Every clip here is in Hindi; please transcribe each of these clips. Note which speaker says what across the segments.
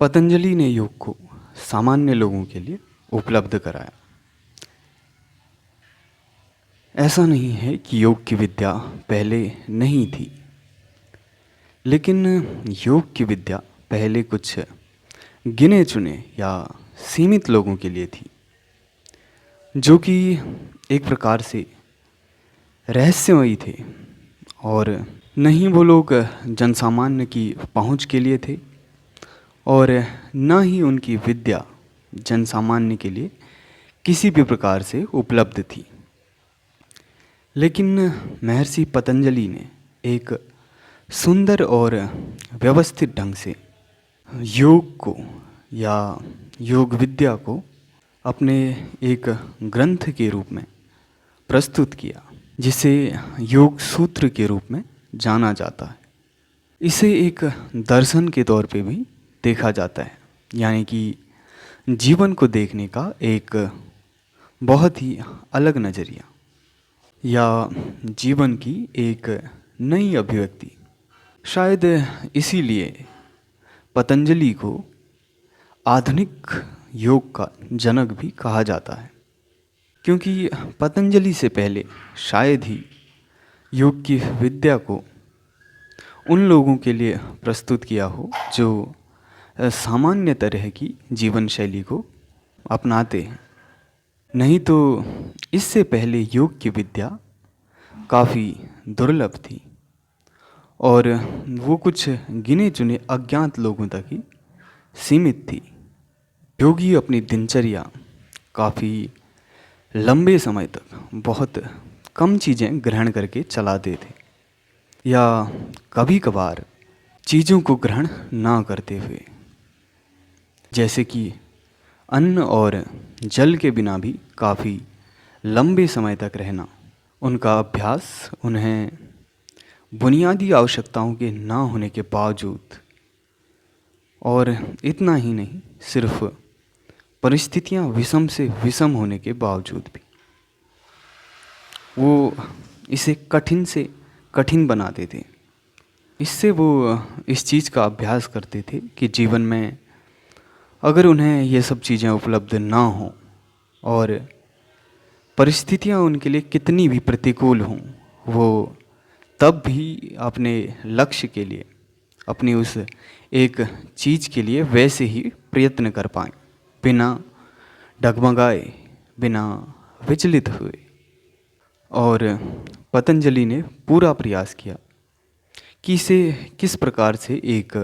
Speaker 1: पतंजलि ने योग को सामान्य लोगों के लिए उपलब्ध कराया। ऐसा नहीं है कि योग की विद्या पहले नहीं थी, लेकिन योग की विद्या पहले कुछ गिने चुने या सीमित लोगों के लिए थी, जो कि एक प्रकार से रहस्यमयी थे। और नहीं वो लोग जनसामान्य की पहुंच के लिए थे, और न ही उनकी विद्या जनसामान्य के लिए किसी भी प्रकार से उपलब्ध थी। लेकिन महर्षि पतंजलि ने एक सुंदर और व्यवस्थित ढंग से योग को या योग विद्या को अपने एक ग्रंथ के रूप में प्रस्तुत किया, जिसे योग सूत्र के रूप में जाना जाता है। इसे एक दर्शन के तौर पे भी देखा जाता है, यानी कि जीवन को देखने का एक बहुत ही अलग नज़रिया या जीवन की एक नई अभिव्यक्ति। शायद इसीलिए पतंजलि को आधुनिक योग का जनक भी कहा जाता है, क्योंकि पतंजलि से पहले शायद ही योग की विद्या को उन लोगों के लिए प्रस्तुत किया हो जो सामान्य तरह की जीवन शैली को अपनाते हैं। नहीं तो इससे पहले योग की विद्या काफ़ी दुर्लभ थी, और वो कुछ गिने चुने अज्ञात लोगों तक ही सीमित थी। योगी अपनी दिनचर्या काफ़ी लंबे समय तक बहुत कम चीज़ें ग्रहण करके चलाते थे, या कभी कभार चीज़ों को ग्रहण ना करते हुए, जैसे कि अन्न और जल के बिना भी काफ़ी लंबे समय तक रहना। उनका अभ्यास उन्हें बुनियादी आवश्यकताओं के ना होने के बावजूद, और इतना ही नहीं, सिर्फ परिस्थितियां विषम से विषम होने के बावजूद भी वो इसे कठिन से कठिन बनाते थे। इससे वो इस चीज़ का अभ्यास करते थे कि जीवन में अगर उन्हें ये सब चीज़ें उपलब्ध ना हों और परिस्थितियां उनके लिए कितनी भी प्रतिकूल हों, वो तब भी अपने लक्ष्य के लिए, अपनी उस एक चीज़ के लिए वैसे ही प्रयत्न कर पाएं, बिना डगमगाए, बिना विचलित हुए। और पतंजलि ने पूरा प्रयास किया कि इसे किस प्रकार से एक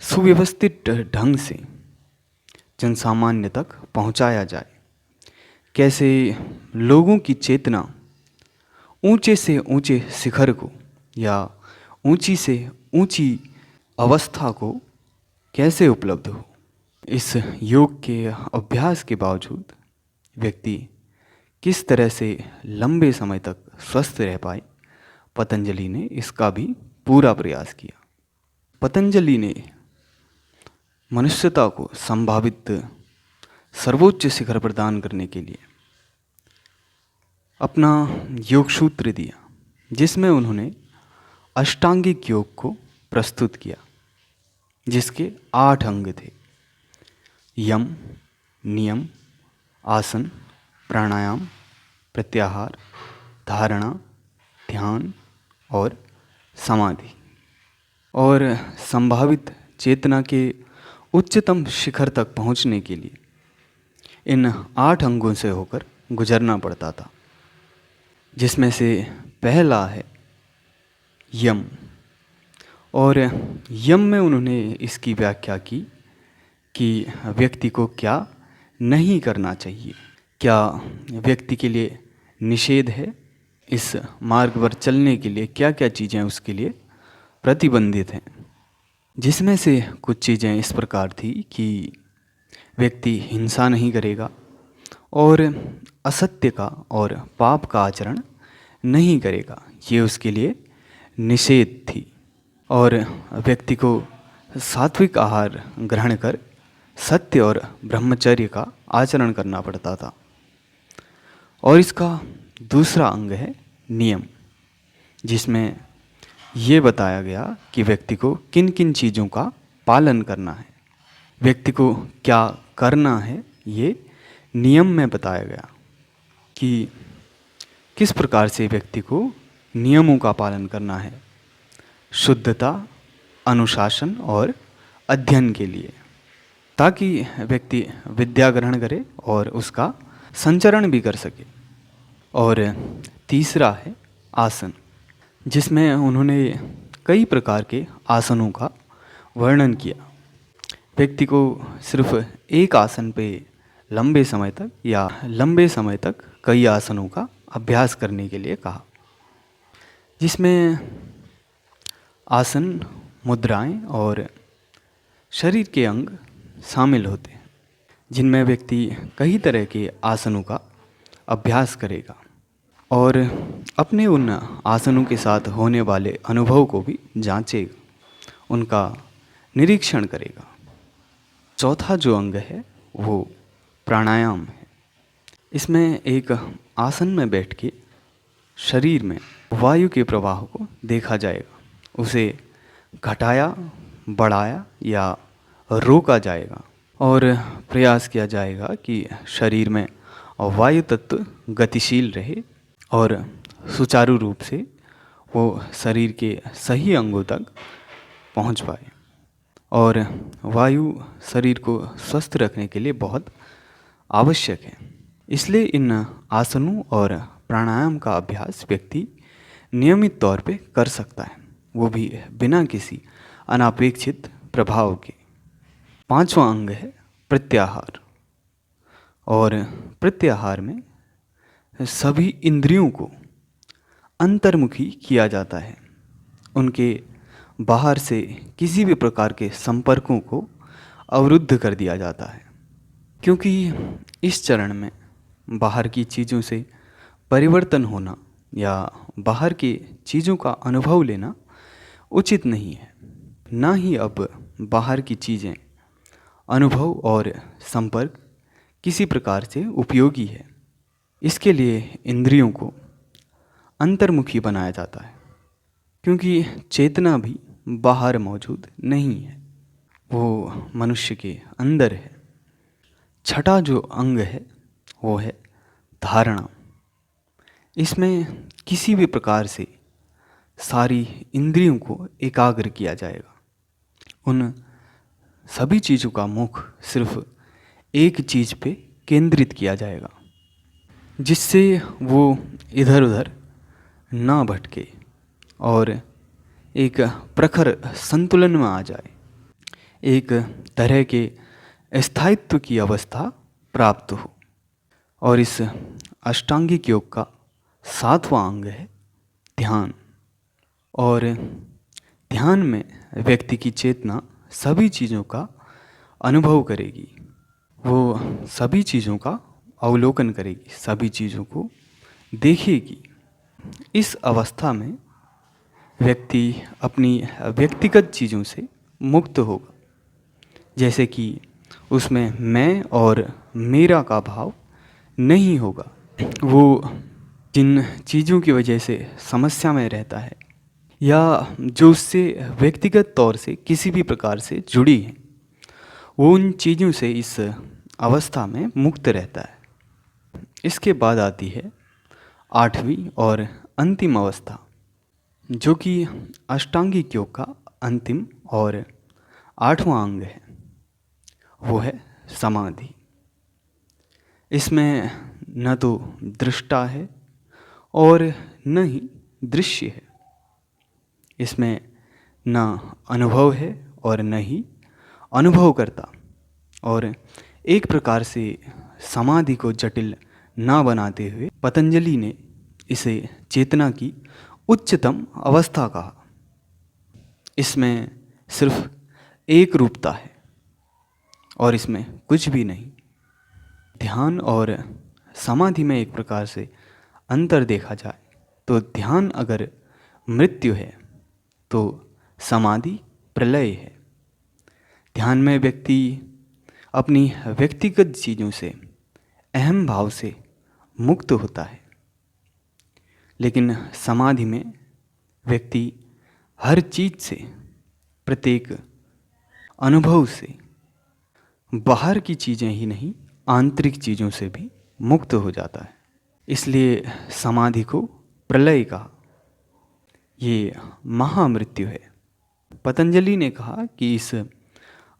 Speaker 1: सुव्यवस्थित ढंग से जनसामान्य तक पहुंचाया जाए, कैसे लोगों की चेतना ऊंचे से ऊंचे शिखर को या ऊंची से ऊंची अवस्था को कैसे उपलब्ध हो। इस योग के अभ्यास के बावजूद व्यक्ति किस तरह से लंबे समय तक स्वस्थ रह पाए, पतंजलि ने इसका भी पूरा प्रयास किया। पतंजलि ने मनुष्यता को संभावित सर्वोच्च शिखर प्रदान करने के लिए अपना योग सूत्र दिया, जिसमें उन्होंने अष्टांगिक योग को प्रस्तुत किया, जिसके 8 अंग थे: यम, नियम, आसन, प्राणायाम, प्रत्याहार, धारणा, ध्यान और समाधि। और संभावित चेतना के उच्चतम शिखर तक पहुंचने के लिए इन 8 अंगों से होकर गुजरना पड़ता था, जिसमें से पहला है यम। और यम में उन्होंने इसकी व्याख्या की कि व्यक्ति को क्या नहीं करना चाहिए, क्या व्यक्ति के लिए निषेध है, इस मार्ग पर चलने के लिए क्या क्या चीज़ें उसके लिए प्रतिबंधित हैं। जिसमें से कुछ चीज़ें इस प्रकार थी कि व्यक्ति हिंसा नहीं करेगा, और असत्य का और पाप का आचरण नहीं करेगा, ये उसके लिए निषेध थी। और व्यक्ति को सात्विक आहार ग्रहण कर सत्य और ब्रह्मचर्य का आचरण करना पड़ता था। और इसका दूसरा अंग है नियम, जिसमें ये बताया गया कि व्यक्ति को किन किन चीज़ों का पालन करना है। व्यक्ति को क्या करना है ये नियम में बताया गया कि किस प्रकार से व्यक्ति को नियमों का पालन करना है शुद्धता, अनुशासन और अध्ययन के लिए, ताकि व्यक्ति विद्या ग्रहण करे और उसका संचरण भी कर सके। और तीसरा है आसन, जिसमें उन्होंने कई प्रकार के आसनों का वर्णन किया। व्यक्ति को सिर्फ एक आसन पे लंबे समय तक या लंबे समय तक कई आसनों का अभ्यास करने के लिए कहा, जिसमें आसन, मुद्राएं और शरीर के अंग शामिल होते हैं, जिनमें व्यक्ति कई तरह के आसनों का अभ्यास करेगा और अपने उन आसनों के साथ होने वाले अनुभव को भी जांचेगा, उनका निरीक्षण करेगा। चौथा जो अंग है वो प्राणायाम है। इसमें एक आसन में बैठ के शरीर में वायु के प्रवाह को देखा जाएगा, उसे घटाया, बढ़ाया या रोका जाएगा और प्रयास किया जाएगा कि शरीर में वायु तत्व गतिशील रहे और सुचारू रूप से वो शरीर के सही अंगों तक पहुंच पाए। और वायु शरीर को स्वस्थ रखने के लिए बहुत आवश्यक है। इसलिए इन आसनों और प्राणायाम का अभ्यास व्यक्ति नियमित तौर पे कर सकता है, वो भी बिना किसी अनापेक्षित प्रभाव के। पांचवा अंग है प्रत्याहार। और प्रत्याहार में सभी इंद्रियों को अंतर्मुखी किया जाता है, उनके बाहर से किसी भी प्रकार के संपर्कों को अवरुद्ध कर दिया जाता है, क्योंकि इस चरण में बाहर की चीज़ों से परिवर्तन होना या बाहर की चीज़ों का अनुभव लेना उचित नहीं है। ना ही अब बाहर की चीज़ें, अनुभव और संपर्क किसी प्रकार से उपयोगी है। इसके लिए इंद्रियों को अंतर्मुखी बनाया जाता है, क्योंकि चेतना भी बाहर मौजूद नहीं है, वो मनुष्य के अंदर है। छठा जो अंग है वो है धारणा। इसमें किसी भी प्रकार से सारी इंद्रियों को एकाग्र किया जाएगा, उन सभी चीज़ों का मुख सिर्फ एक चीज़ पे केंद्रित किया जाएगा, जिससे वो इधर उधर ना भटके और एक प्रखर संतुलन में आ जाए, एक तरह के स्थायित्व की अवस्था प्राप्त हो। और इस अष्टांगिक योग का सातवां अंग है ध्यान। और ध्यान में व्यक्ति की चेतना सभी चीज़ों का अनुभव करेगी, वो सभी चीज़ों का अवलोकन करेगी, सभी चीज़ों को देखेगी। इस अवस्था में व्यक्ति अपनी व्यक्तिगत चीज़ों से मुक्त होगा, जैसे कि उसमें मैं और मेरा का भाव नहीं होगा। वो जिन चीज़ों की वजह से समस्या में रहता है या जो उससे व्यक्तिगत तौर से किसी भी प्रकार से जुड़ी है, वो उन चीज़ों से इस अवस्था में मुक्त रहता है। इसके बाद आती है आठवीं और अंतिम अवस्था, जो कि अष्टांगिक योग का अंतिम और आठवां अंग है, वो है समाधि। इसमें न तो दृष्टा है और न ही दृश्य है, इसमें न अनुभव है और न ही अनुभव करता। और एक प्रकार से समाधि को जटिल ना बनाते हुए पतंजलि ने इसे चेतना की उच्चतम अवस्था कहा। इसमें सिर्फ एक रूपता है और इसमें कुछ भी नहीं। ध्यान और समाधि में एक प्रकार से अंतर देखा जाए तो ध्यान अगर मृत्यु है तो समाधि प्रलय है। ध्यान में व्यक्ति अपनी व्यक्तिगत चीज़ों से, अहम भाव से मुक्त होता है, लेकिन समाधि में व्यक्ति हर चीज़ से, प्रत्येक अनुभव से बाहर की चीज़ें ही नहीं, आंतरिक चीज़ों से भी मुक्त हो जाता है। इसलिए समाधि को प्रलय कहा। ये महामृत्यु है। पतंजलि ने कहा कि इस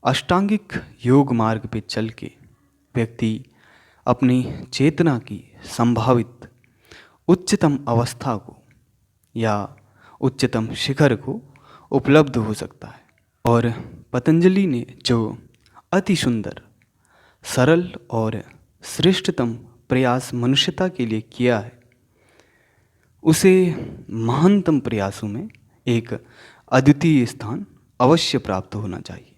Speaker 1: अष्टांगिक योग मार्ग पे चल के व्यक्ति अपनी चेतना की संभावित उच्चतम अवस्था को या उच्चतम शिखर को उपलब्ध हो सकता है। और पतंजलि ने जो अति सुंदर, सरल और श्रेष्ठतम प्रयास मनुष्यता के लिए किया है, उसे महानतम प्रयासों में एक अद्वितीय स्थान अवश्य प्राप्त होना चाहिए।